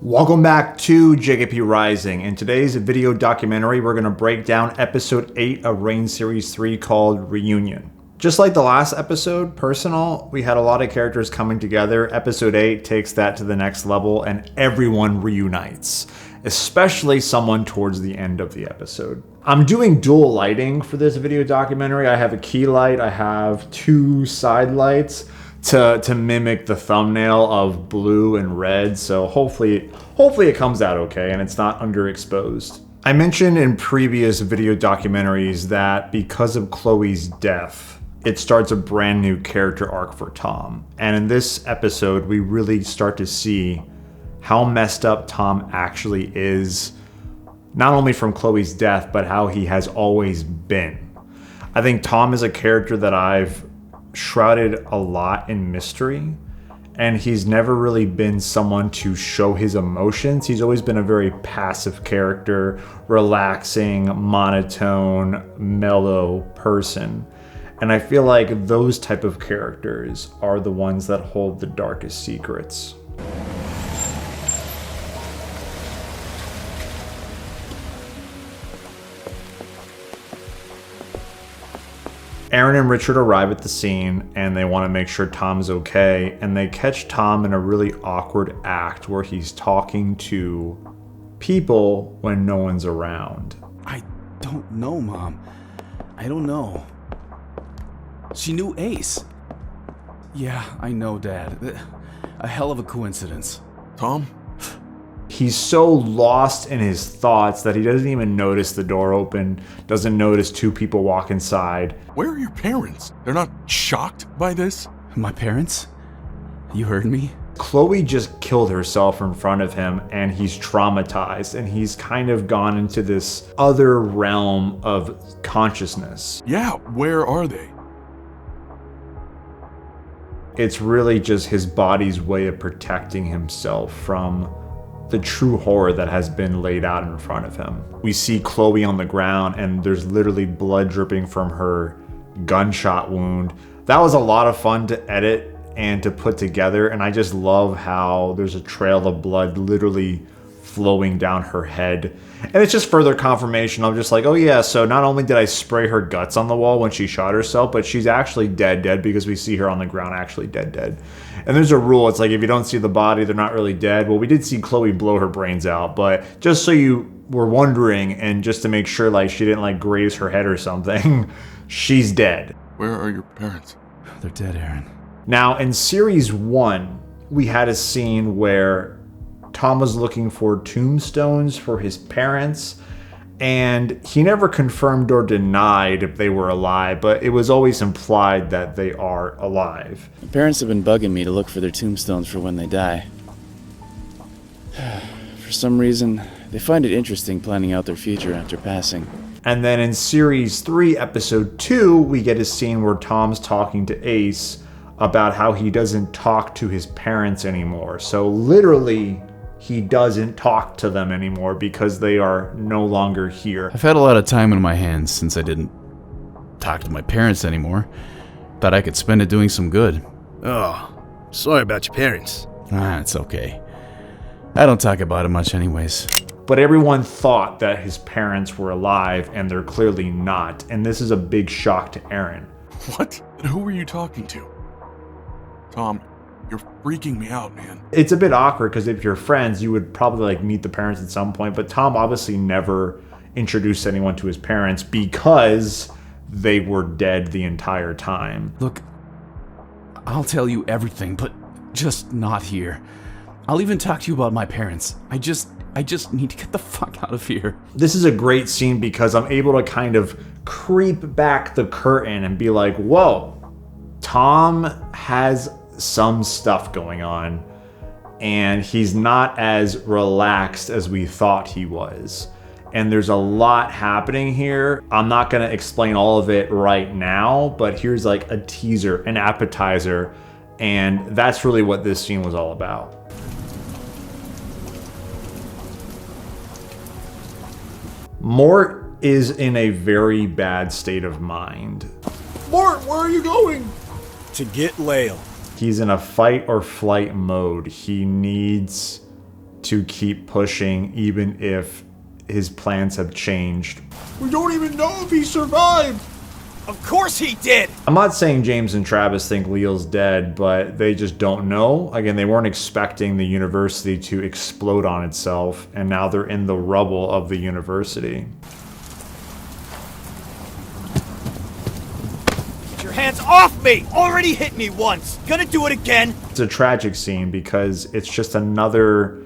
Welcome back to JKP Rising. In today's video documentary, we're going to break down episode 8 of Reign Series 3 called Reunion. Just like the last episode, Personal, we had a lot of characters coming together. Episode 8 takes that to the next level and everyone reunites, especially someone towards the end of the episode. I'm doing dual lighting for this video documentary. I have a key light, I have 2 side lights to mimic the thumbnail of blue and red, so hopefully it comes out okay and it's not underexposed. I mentioned in previous video documentaries that because of Chloe's death, it starts a brand new character arc for Tom. And in this episode, we really start to see how messed up Tom actually is, not only from Chloe's death, but how he has always been. I think Tom is a character that I've shrouded a lot in mystery, and he's never really been someone to show his emotions. He's always been a very passive character, relaxing, monotone, mellow person. And I feel like those type of characters are the ones that hold the darkest secrets. Aaron and Richard arrive at the scene and they want to make sure Tom's okay, and they catch Tom in a really awkward act where he's talking to people when no one's around. I don't know, Mom. I don't know. She knew Ace. Yeah, I know, Dad. A hell of a coincidence. Tom? He's so lost in his thoughts that he doesn't even notice the door open, doesn't notice 2 people walk inside. Where are your parents? They're not shocked by this? My parents? You heard me? Chloe just killed herself in front of him and he's traumatized and he's kind of gone into this other realm of consciousness. Yeah, where are they? It's really just his body's way of protecting himself from the true horror that has been laid out in front of him. We see Chloe on the ground and there's literally blood dripping from her gunshot wound. That was a lot of fun to edit and to put together, and I just love how there's a trail of blood literally flowing down her head. And it's just further confirmation. I'm just like, oh yeah, so not only did I spray her guts on the wall when she shot herself, but she's actually dead because we see her on the ground actually dead. And there's a rule, it's like if you don't see the body, they're not really dead. Well, we did see Chloe blow her brains out, but just so you were wondering and just to make sure like she didn't like graze her head or something, she's dead. Where are your parents? They're dead, Aaron. Now, in Series 1, we had a scene where Tom was looking for tombstones for his parents, and he never confirmed or denied if they were alive, but it was always implied that they are alive. My parents have been bugging me to look for their tombstones for when they die. For some reason, they find it interesting planning out their future after passing. And then in Series 3, Episode 2, we get a scene where Tom's talking to Ace about how he doesn't talk to his parents anymore. So literally, he doesn't talk to them anymore because they are no longer here. I've had a lot of time in my hands since I didn't talk to my parents anymore. Thought I could spend it doing some good. Oh, sorry about your parents. It's okay. I don't talk about it much anyways. But everyone thought that his parents were alive, and they're clearly not. And this is a big shock to Aaron. What? And who were you talking to? Tom, you're freaking me out, man. It's a bit awkward because if you're friends, you would probably like meet the parents at some point, but Tom obviously never introduced anyone to his parents because they were dead the entire time. Look, I'll tell you everything, but just not here. I'll even talk to you about my parents. I just need to get the fuck out of here. This is a great scene because I'm able to kind of creep back the curtain and be like, whoa, Tom has some stuff going on and he's not as relaxed as we thought he was. And there's a lot happening here. I'm not going to explain all of it right now, but here's like a teaser, an appetizer, and that's really what this scene was all about. Mort is in a very bad state of mind. Mort, where are you going? To get Lael. He's in a fight or flight mode. He needs to keep pushing even if his plans have changed. We don't even know if he survived. Of course he did! I'm not saying James and Travis think Leo's dead, but they just don't know. Again, they weren't expecting the university to explode on itself, and now they're in the rubble of the university. Get your hands off me! Already hit me once! Gonna do it again! It's a tragic scene because it's just another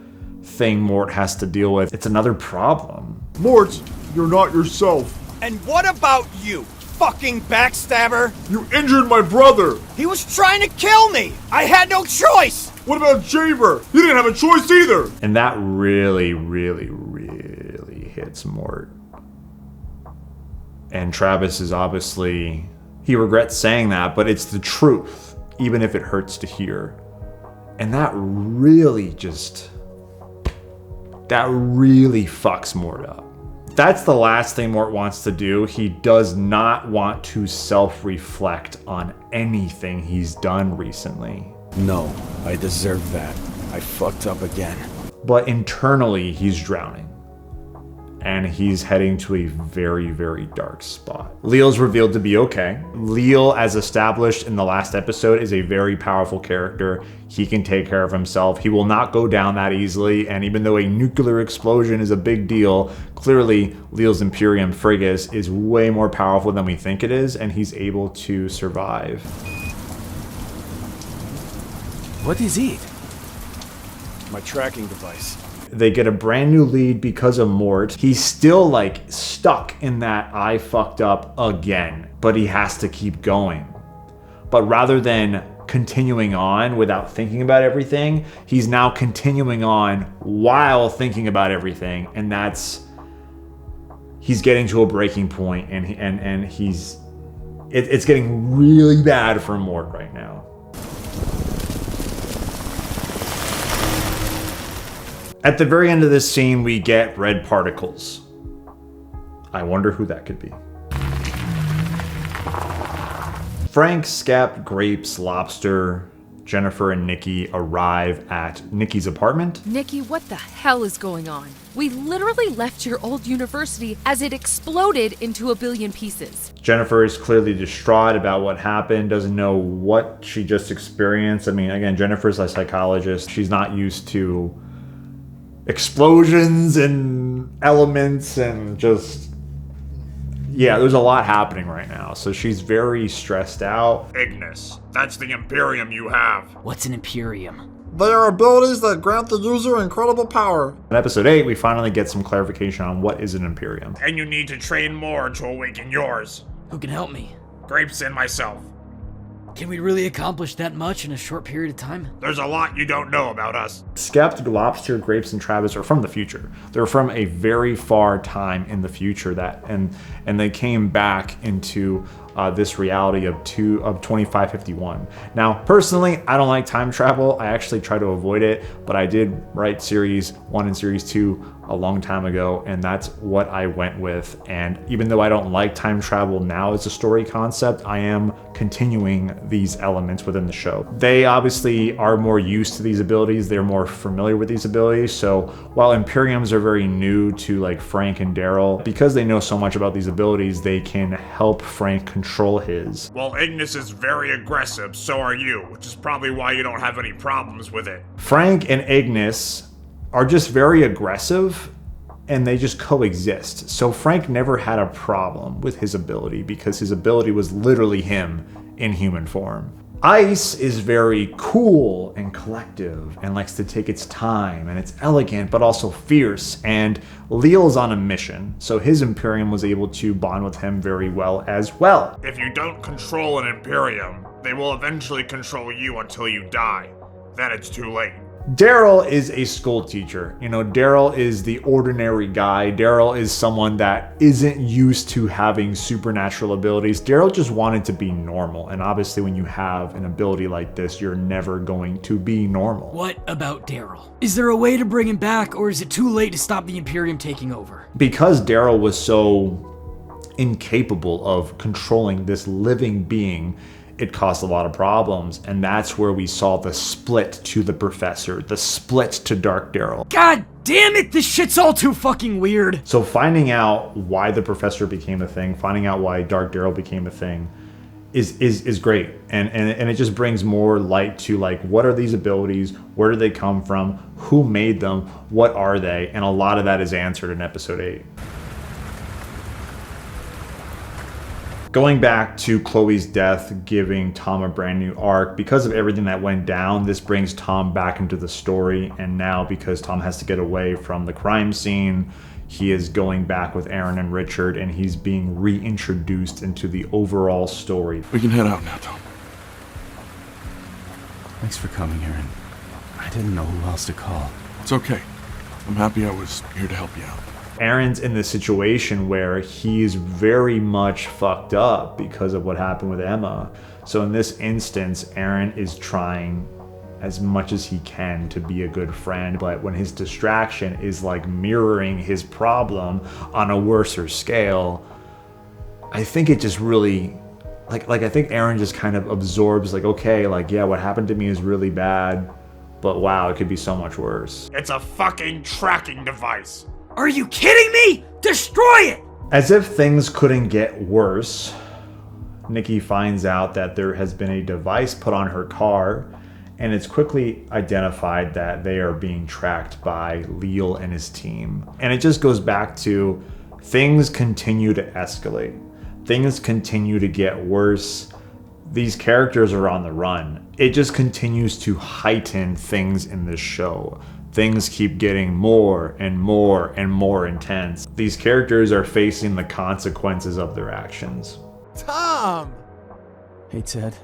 thing Mort has to deal with. It's another problem. Mort, you're not yourself. And what about you, fucking backstabber? You injured my brother. He was trying to kill me! I had no choice! What about Jaber? He didn't have a choice either. And that really, really, really hits Mort. And Travis is obviously, he regrets saying that, but it's the truth, even if it hurts to hear. And that really fucks Mort up. That's the last thing Mort wants to do. He does not want to self-reflect on anything he's done recently. No, I deserve that. I fucked up again. But internally, he's drowning. And he's heading to a very, very dark spot. Leo's revealed to be okay. Leo, as established in the last episode, is a very powerful character. He can take care of himself. He will not go down that easily. And even though a nuclear explosion is a big deal, clearly Leo's Imperium Frigus is way more powerful than we think it is, and he's able to survive. What is it? My tracking device. They get a brand new lead because of Mort. He's still like stuck in that I fucked up again, but he has to keep going. But rather than continuing on without thinking about everything, he's now continuing on while thinking about everything, and he's getting to a breaking point, and it's getting really bad for Mort right now. At the very end of this scene, we get red particles. I wonder who that could be. Frank, Skep, Grapes, Lobster, Jennifer, and Nikki arrive at Nikki's apartment. Nikki, what the hell is going on? We literally left your old university as it exploded into a billion pieces. Jennifer is clearly distraught about what happened, doesn't know what she just experienced. I mean, again, Jennifer's a psychologist. She's not used to explosions and elements and just, yeah, there's a lot happening right now. So she's very stressed out. Ignis, that's the Imperium you have. What's an Imperium? They are abilities that grant the user incredible power. In episode 8, we finally get some clarification on what is an Imperium. And you need to train more to awaken yours. Who can help me? Grapes and myself. Can we really accomplish that much in a short period of time? There's a lot you don't know about us. Skeptic, Lobster, Grapes, and Travis are from the future. They're from a very far time in the future and they came back into this reality of 2551. Now, personally, I don't like time travel. I actually try to avoid it, but I did write series 1 and series 2 a long time ago, and that's what I went with. And even though I don't like time travel now as a story concept, I am continuing these elements within the show. They obviously are more used to these abilities. They're more familiar with these abilities. So while Imperiums are very new to like Frank and Daryl, because they know so much about these abilities, they can help Frank control his. Well, Ignis is very aggressive, so are you, which is probably why you don't have any problems with it. Frank and Ignis are just very aggressive, and they just coexist. So Frank never had a problem with his ability because his ability was literally him in human form. Ice is very cool and collective and likes to take its time, and it's elegant but also fierce, and Leo's on a mission, so his Imperium was able to bond with him very well as well. If you don't control an Imperium, they will eventually control you until you die. Then it's too late. Daryl is a school teacher. You know, Daryl is the ordinary guy. Daryl is someone that isn't used to having supernatural abilities. Daryl just wanted to be normal. And obviously when you have an ability like this, you're never going to be normal. What about Daryl? Is there a way to bring him back, or is it too late to stop the Imperium taking over? Because Daryl was so incapable of controlling this living being, it caused a lot of problems. And that's where we saw the split to the Professor, the split to Dark Daryl. God damn it, this shit's all too fucking weird. So finding out why the Professor became a thing, finding out why Dark Daryl became a thing is great. And it just brings more light to, like, what are these abilities? Where do they come from? Who made them? What are they? And a lot of that is answered in episode 8. Going back to Chloe's death, giving Tom a brand new arc, because of everything that went down, this brings Tom back into the story. And now, because Tom has to get away from the crime scene, he is going back with Aaron and Richard, and he's being reintroduced into the overall story. We can head out now, Tom. Thanks for coming, Aaron. I didn't know who else to call. It's okay. I'm happy I was here to help you out. Aaron's in this situation where he's very much fucked up because of what happened with Emma. So in this instance, Aaron is trying as much as he can to be a good friend, but when his distraction is like mirroring his problem on a worser scale, I think it just really, like I think Aaron just kind of absorbs, like, okay, like, yeah, what happened to me is really bad, but wow, it could be so much worse. It's a fucking tracking device. Are you kidding me? Destroy it! As if things couldn't get worse, Nikki finds out that there has been a device put on her car, and it's quickly identified that they are being tracked by Leal and his team. And it just goes back to things continue to escalate. Things continue to get worse. These characters are on the run. It just continues to heighten things in this show. Things keep getting more and more and more intense. These characters are facing the consequences of their actions. Tom! Hey, Ted.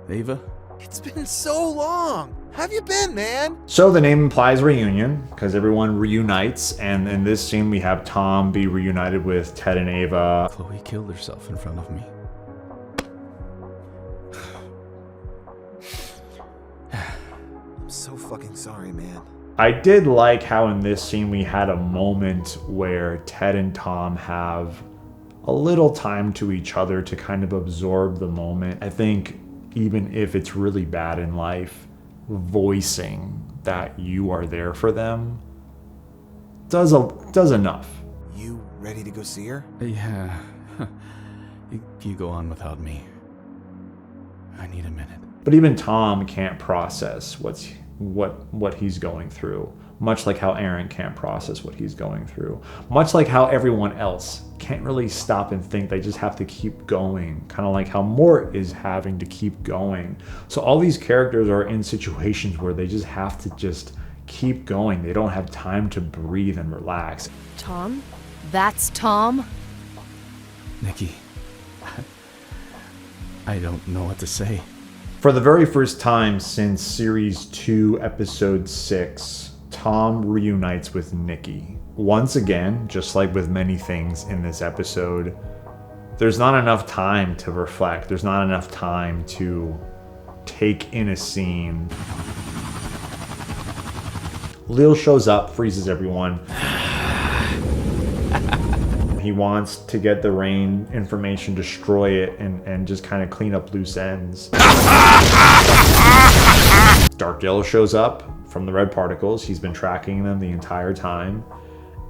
Ava? It's been so long. How have you been, man? So the name implies reunion, because everyone reunites, and in this scene we have Tom be reunited with Ted and Ava. Chloe killed herself in front of me. I'm so fucking sorry, man. I did like how in this scene we had a moment where Ted and Tom have a little time to each other to kind of absorb the moment. I think even if it's really bad in life, voicing that you are there for them does enough. You ready to go see her? Yeah. You go on without me. I need a minute. But even Tom can't process what he's going through, much like how Aaron can't process what he's going through, much like how everyone else can't really stop and think. They just have to keep going, kind of like how Mort is having to keep going. So all these characters are in situations where they just have to just keep going. They don't have time to breathe and relax. Tom? That's Tom? Nikki, I don't know what to say. For the very first time since Series 2, Episode 6, Tom reunites with Nikki. Once again, just like with many things in this episode, there's not enough time to reflect. There's not enough time to take in a scene. Leal shows up, freezes everyone. He wants to get the rain information, destroy it, and just kind of clean up loose ends. Dark Daryl shows up from the red particles. He's been tracking them the entire time,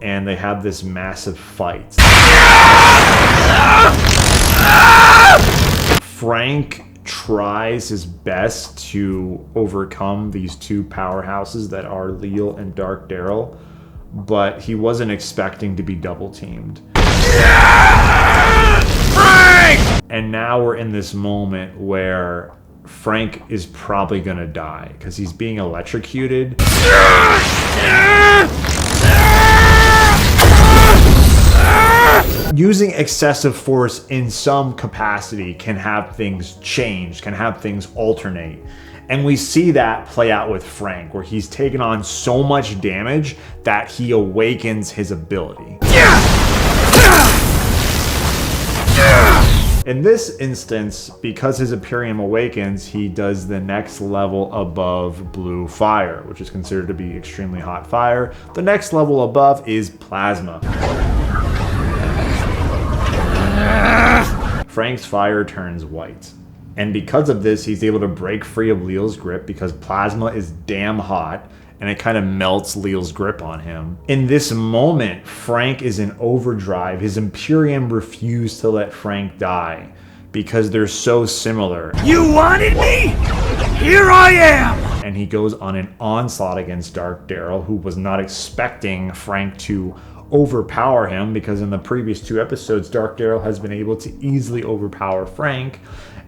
and they have this massive fight. Frank tries his best to overcome these two powerhouses that are Leal and Dark Daryl, but he wasn't expecting to be double teamed. Frank! And now we're in this moment where Frank is probably gonna die because he's being electrocuted. Using excessive force in some capacity can have things change, can have things alternate. And we see that play out with Frank, where he's taken on so much damage that he awakens his ability. In this instance, because his Imperium awakens, he does the next level above blue fire, which is considered to be extremely hot fire. The next level above is plasma. Frank's fire turns white, And because of this, he's able to break free of Leo's grip because plasma is damn hot and it kind of melts Leo's grip on him. In this moment, Frank is in overdrive. His Imperium refused to let Frank die because they're so similar. You wanted me? Here I am! And he goes on an onslaught against Dark Daryl, who was not expecting Frank to overpower him, because in the previous 2 episodes, Dark Daryl has been able to easily overpower Frank.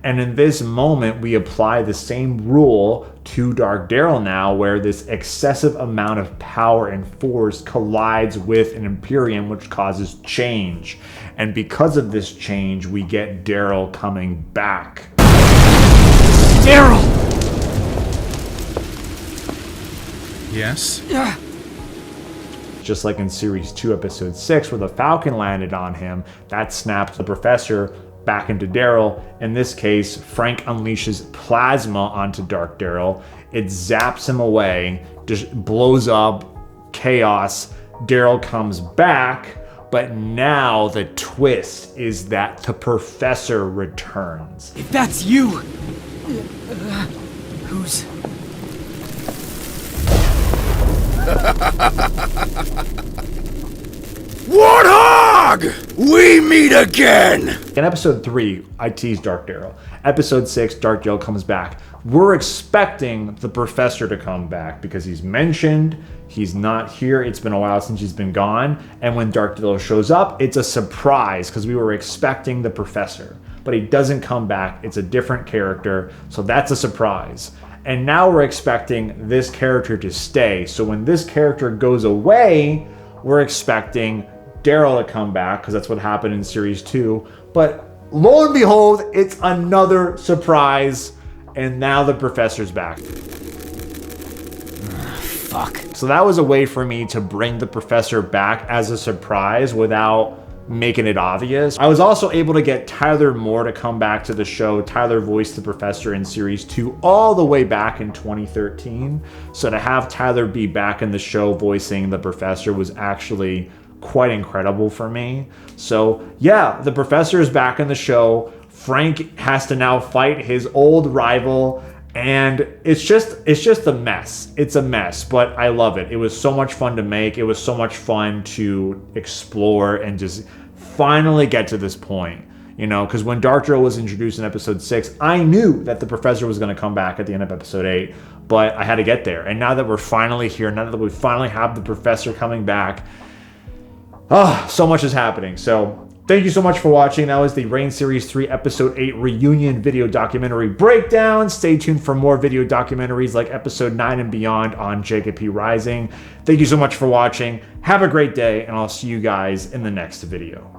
And in this moment, we apply the same rule to Dark Daryl now, where this excessive amount of power and force collides with an Imperium, which causes change. And because of this change, we get Daryl coming back. Daryl! Yes? Yeah. Just like in Series 2, Episode 6, where the Falcon landed on him, that snapped the Professor back into Daryl. In this case, Frank unleashes plasma onto Dark Daryl. It zaps him away, just blows up, chaos. Daryl comes back, but now the twist is that the Professor returns. If that's you, who's... Warthog! We meet again! In Episode 3, I teased Dark Daryl. Episode 6, Dark Daryl comes back. We're expecting the Professor to come back because he's mentioned, he's not here, it's been a while since he's been gone, and when Dark Daryl shows up, it's a surprise because we were expecting the Professor. But he doesn't come back, it's a different character, so that's a surprise. And now we're expecting this character to stay, so when this character goes away, we're expecting Daryl to come back, because that's what happened in Series 2. But lo and behold, it's another surprise, and now the Professor's back. Fuck. So that was a way for me to bring the Professor back as a surprise without making it obvious. I was also able to get Tyler Moore to come back to the show. Tyler voiced the Professor in Series 2 all the way back in 2013. So to have Tyler be back in the show voicing the Professor was actually quite incredible for me. So yeah, the Professor is back in the show. Frank has to now fight his old rival, and it's just a mess. It's a mess, but I love it. It was so much fun to make. It was so much fun to explore and just finally get to this point, you know, because when Dark Daryl was introduced in Episode 6, I knew that the Professor was going to come back at the end of Episode 8, but I had to get there. And now that we're finally here, now that we finally have the Professor coming back, so much is happening. So thank you so much for watching. That was the Reign Series 3 Episode 8 reunion video documentary breakdown. Stay tuned for more video documentaries like Episode 9 and beyond on JKP Rising. Thank you so much for watching. Have a great day, and I'll see you guys in the next video.